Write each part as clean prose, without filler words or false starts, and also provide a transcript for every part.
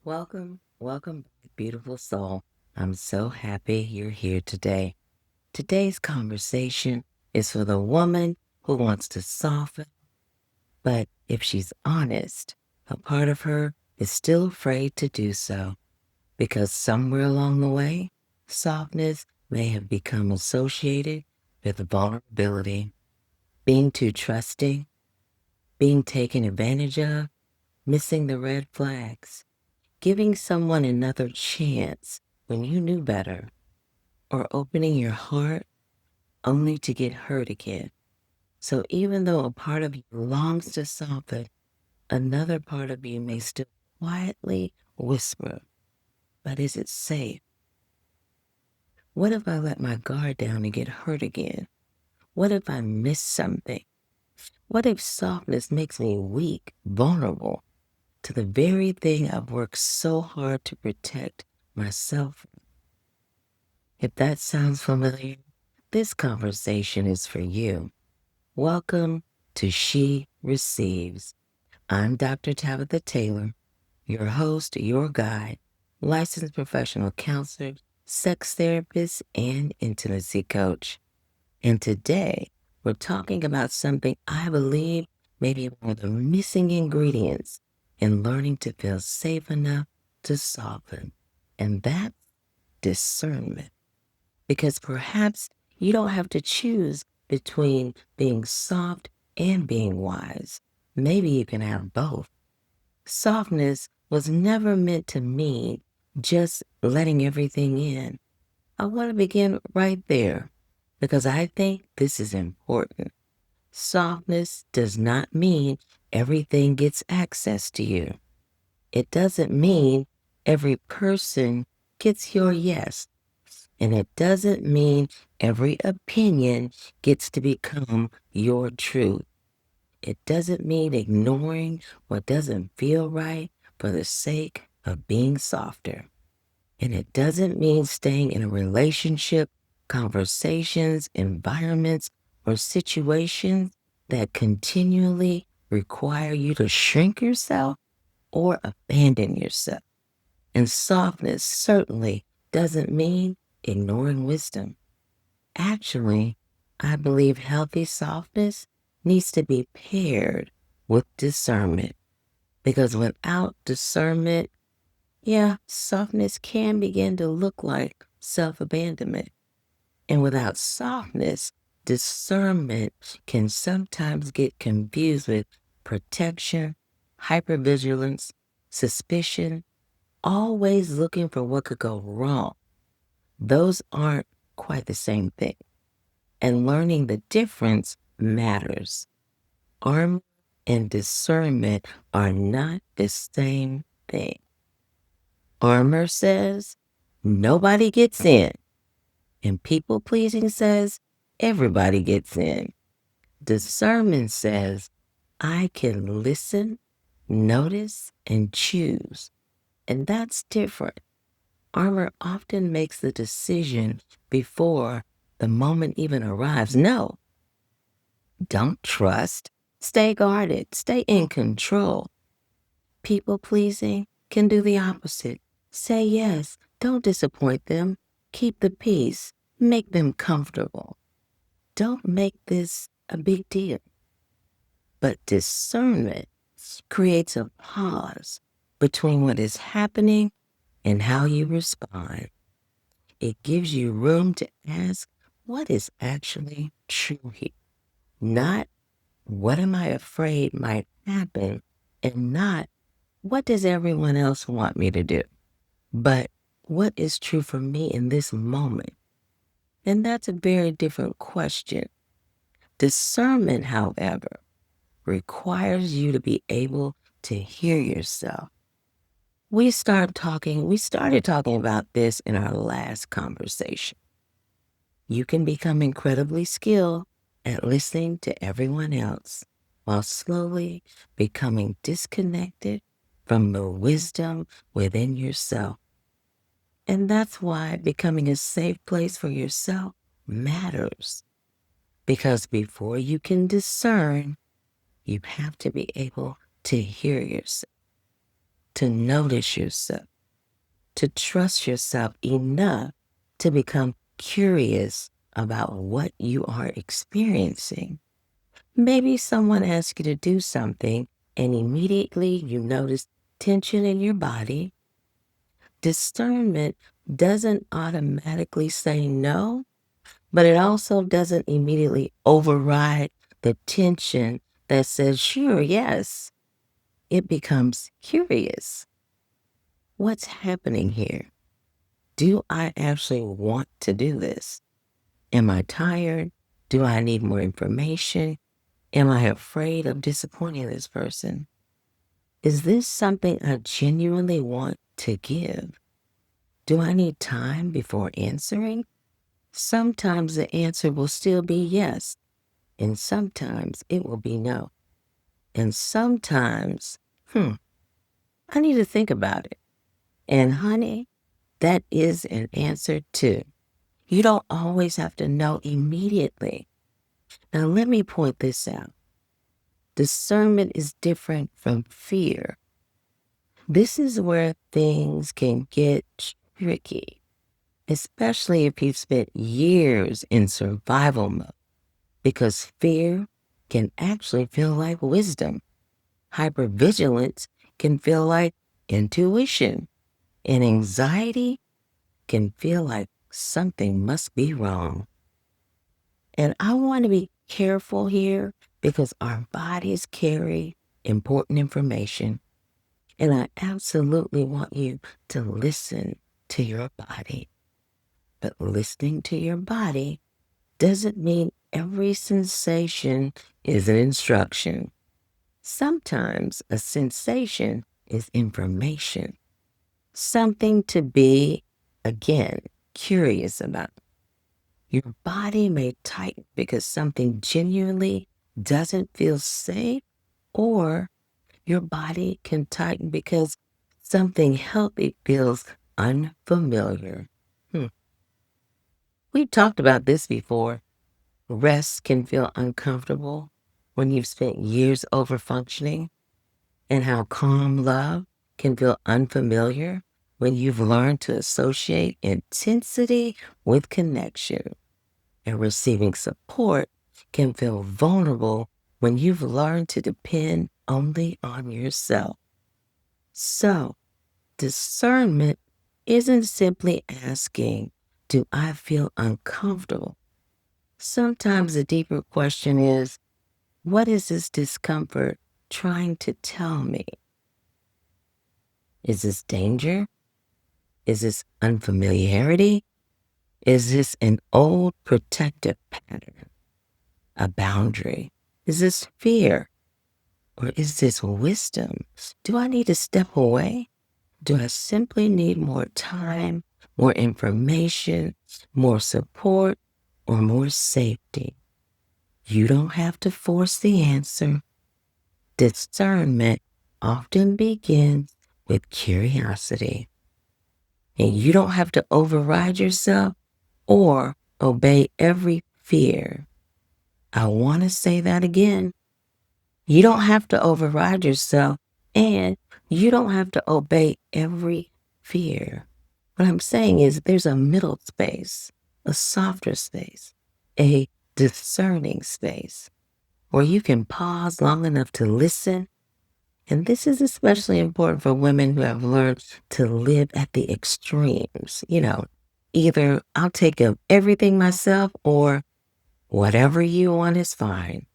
Welcome, back, beautiful soul. I'm so happy you're here today. Today's conversation is for the woman who wants to soften, but if she's honest, a part of her is still afraid to do so because somewhere along the way, softness may have become associated with vulnerability, being too trusting, being taken advantage of, missing the red flags. Giving someone another chance when you knew better, or opening your heart only to get hurt again. So even though a part of you longs to soften, another part of you may still quietly whisper, but is it safe? What if I let my guard down and get hurt again? What if I miss something? What if softness makes me weak, vulnerable to the very thing I've worked so hard to protect myself? If that sounds familiar, this conversation is for you. Welcome to She Receives. I'm Dr. Tabitha Taylor, your host, your guide, licensed professional counselor, sex therapist, and intimacy coach. And today, we're talking about something I believe may be one of the missing ingredients in learning to feel safe enough to soften, and that's discernment. Because perhaps you don't have to choose between being soft and being wise. Maybe you can have both. Softness was never meant to mean just letting everything in. I want to begin right there because I think this is important. Softness does not mean everything gets access to you. It doesn't mean every person gets your yes. And it doesn't mean every opinion gets to become your truth. It doesn't mean ignoring what doesn't feel right for the sake of being softer. And it doesn't mean staying in a relationship, conversations, environments, or situations that continually require you to shrink yourself or abandon yourself. And softness certainly doesn't mean ignoring wisdom. Actually, I believe healthy softness needs to be paired with discernment because without discernment, softness can begin to look like self abandonment. And without softness, discernment can sometimes get confused with protection, hypervigilance, suspicion, always looking for what could go wrong. Those aren't quite the same thing. And learning the difference matters. Armor and discernment are not the same thing. Armor says nobody gets in, and people pleasing says everybody gets in. Discernment says I can listen, notice, and choose. And that's different. Armor often makes the decision before the moment even arrives. No, don't trust. Stay guarded. Stay in control. People pleasing can do the opposite. Say yes. Don't disappoint them. Keep the peace. Make them comfortable. Don't make this a big deal. But discernment creates a pause between what is happening and how you respond. It gives you room to ask what is actually true here. Not what am I afraid might happen, and not what does everyone else want me to do, but what is true for me in this moment. And that's a very different question. Discernment, however, requires you to be able to hear yourself. We started talking about this in our last conversation. You can become incredibly skilled at listening to everyone else while slowly becoming disconnected from the wisdom within yourself. And that's why becoming a safe place for yourself matters. Because before you can discern, you have to be able to hear yourself. to notice yourself, to trust yourself enough to become curious about what you are experiencing. Maybe someone asks you to do something and immediately you notice tension in your body. Discernment doesn't automatically say no, but it also doesn't immediately override the tension that says, sure, yes. It becomes curious. What's happening here? Do I actually want to do this? Am I tired? Do I need more information? Am I afraid of disappointing this person? Is this something I genuinely want to give? Do I need time before answering? Sometimes the answer will still be yes, and sometimes it will be no. And sometimes, I need to think about it. And honey, that is an answer too. You don't always have to know immediately. Now, let me point this out. Discernment is different from fear. This is where things can get tricky, especially if you've spent years in survival mode, because fear can actually feel like wisdom. Hypervigilance can feel like intuition, and anxiety can feel like something must be wrong. And I want to be careful here because our bodies carry important information. And I absolutely want you to listen to your body. But listening to your body doesn't mean every sensation is an instruction. Sometimes a sensation is information, something to be, again, curious about. Your body may tighten because something genuinely doesn't feel safe, or your body can tighten because something healthy feels unfamiliar. We've talked about this before. Rest can feel uncomfortable when you've spent years overfunctioning, and how calm love can feel unfamiliar when you've learned to associate intensity with connection. And receiving support can feel vulnerable when you've learned to depend only on yourself. So, discernment isn't simply asking, do I feel uncomfortable? Sometimes the deeper question is, what is this discomfort trying to tell me? Is this danger? Is this unfamiliarity? Is this an old protective pattern, a boundary? Is this fear? Or is this wisdom? Do I need to step away? Do I simply need more time, more information, more support, or more safety? You don't have to force the answer. Discernment often begins with curiosity. And you don't have to override yourself or obey every fear. I want to say that again. You don't have to override yourself, and you don't have to obey every fear. What I'm saying is there's a middle space, a softer space, a discerning space where you can pause long enough to listen. And this is especially important for women who have learned to live at the extremes. Either I'll take up everything myself or whatever you want is fine.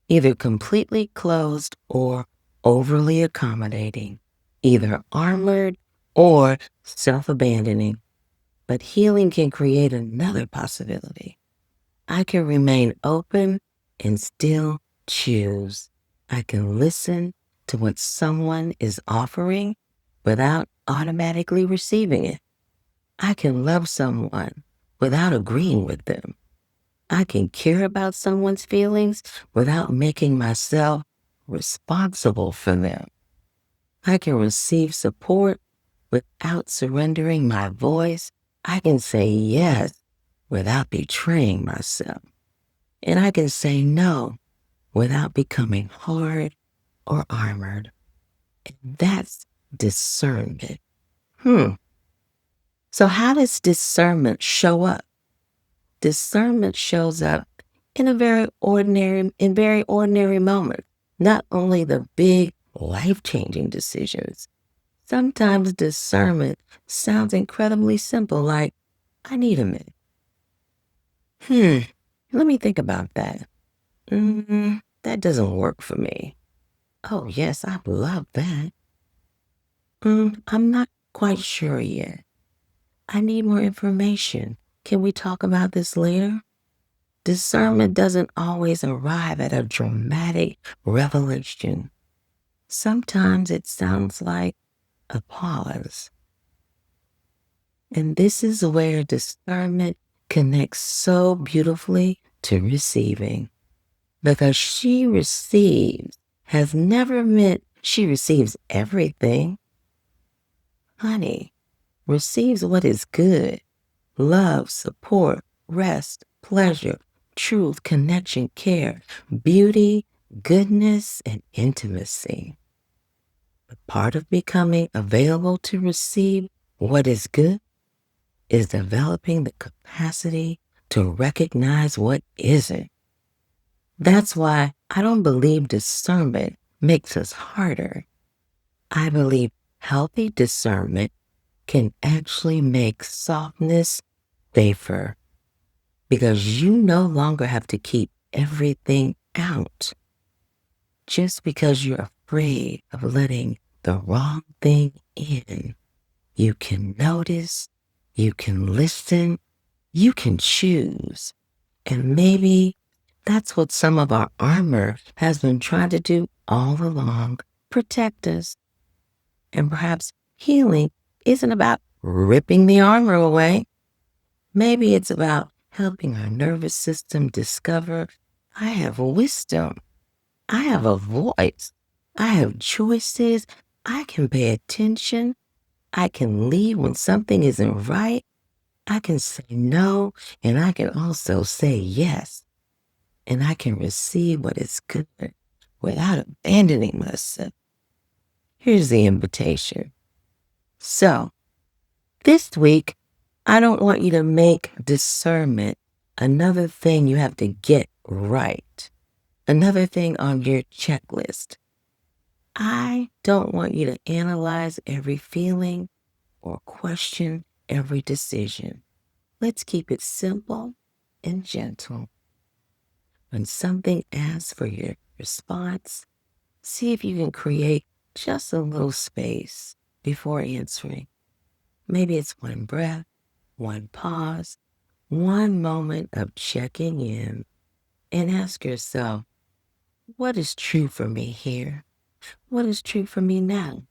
Either completely closed or overly accommodating, either armored or self-abandoning. But healing can create another possibility. I can remain open and still choose. I can listen to what someone is offering without automatically receiving it. I can love someone without agreeing with them. I can care about someone's feelings without making myself responsible for them. I can receive support without surrendering my voice. I can say yes without betraying myself. And I can say no without becoming hard or armored. And that's Discernment. Hmm. So how does discernment show up? Discernment shows up in very ordinary moments. Not only the big life-changing decisions. Sometimes discernment sounds incredibly simple, like, I need a minute. Let me think about that. That doesn't work for me. Oh, yes, I love that. I'm not quite sure yet. I need more information. Can we talk about this later? Discernment doesn't always arrive at a dramatic revelation. Sometimes it sounds like a pause. And this is where discernment connects so beautifully to receiving. Because she receives has never meant she receives everything. Honey, receives what is good: love, support, rest, pleasure, truth, connection, care, beauty, goodness, and intimacy. The part of becoming available to receive what is good is developing the capacity to recognize what isn't. That's why I don't believe discernment makes us harder. I believe healthy discernment can actually make softness safer because you no longer have to keep everything out just because you're afraid of letting the wrong thing in. You can notice, you can listen, you can choose. And maybe that's what some of our armor has been trying to do all along: protect us. And perhaps healing isn't about ripping the armor away. Maybe it's about helping our nervous system discover I have wisdom, I have a voice, I have choices, I can pay attention, I can leave when something isn't right, I can say no, and I can also say yes. And I can receive what is good without abandoning myself. Here's the invitation. So, this week, I don't want you to make discernment another thing you have to get right, another thing on your checklist. I don't want you to analyze every feeling or question every decision. Let's keep it simple and gentle. When something asks for your response, see if you can create just a little space before answering. Maybe it's one breath, one pause, one moment of checking in, and ask yourself, what is true for me here? What is true for me now?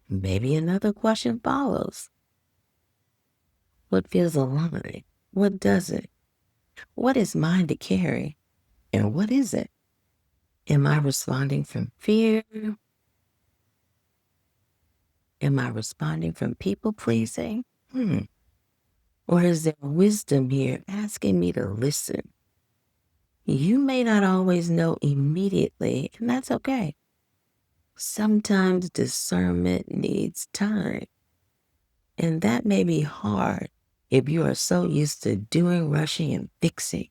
Maybe another question follows. What feels aligned? What doesn't? What is mine to carry? And what is it? Am I responding from fear? Am I responding from people pleasing? Or is there wisdom here asking me to listen? You may not always know immediately, and that's okay. Sometimes discernment needs time, and that may be hard if you are so used to doing, rushing, and fixing.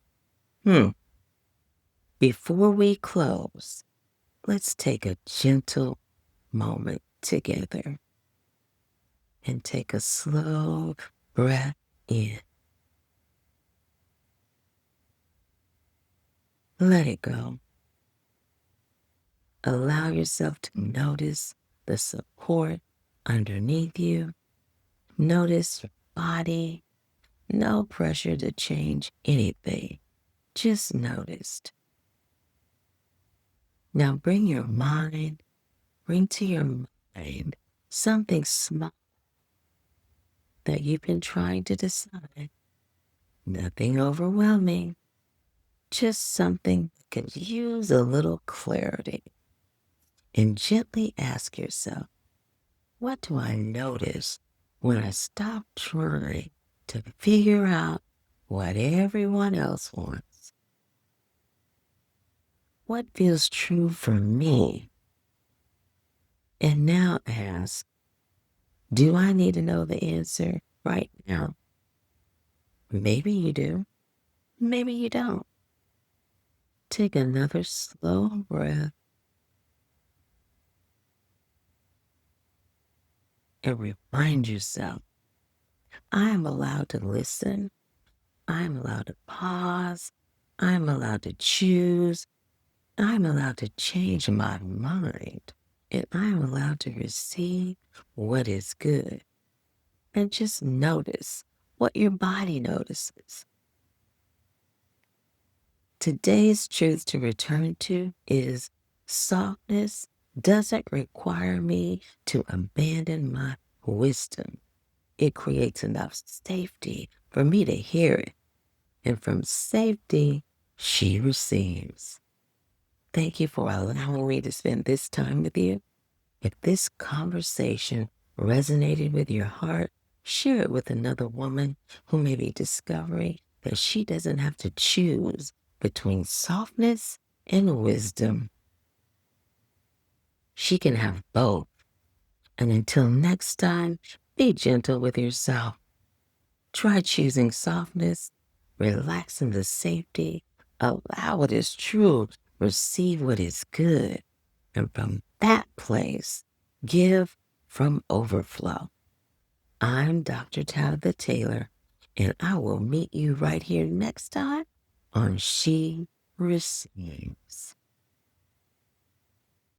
Before we close, let's take a gentle moment together and take a slow breath in. Let it go. Allow yourself to notice the support underneath you. Notice your body. No pressure to change anything. Just noticed. Now bring to your mind something small that you've been trying to decide. Nothing overwhelming. Just something that could use a little clarity. And gently ask yourself, what do I notice when I stop trying to figure out what everyone else wants? What feels true for me? And now ask, do I need to know the answer right now? Maybe you do. Maybe you don't. Take another slow breath and remind yourself, I am allowed to listen. I am allowed to pause. I am allowed to choose. I am allowed to change my mind. And I am allowed to receive what is good. And just notice what your body notices. Today's truth to return to is softness doesn't require me to abandon my wisdom. It creates enough safety for me to hear it. And from safety, she receives. Thank you for allowing me to spend this time with you. If this conversation resonated with your heart, share it with another woman who may be discovering that she doesn't have to choose between softness and wisdom. She can have both. And until next time, be gentle with yourself. Try choosing softness, relax in the safety, allow what is true, receive what is good. And from that place, give from overflow. I'm Dr. Tabitha Taylor, and I will meet you right here next time on She Receives.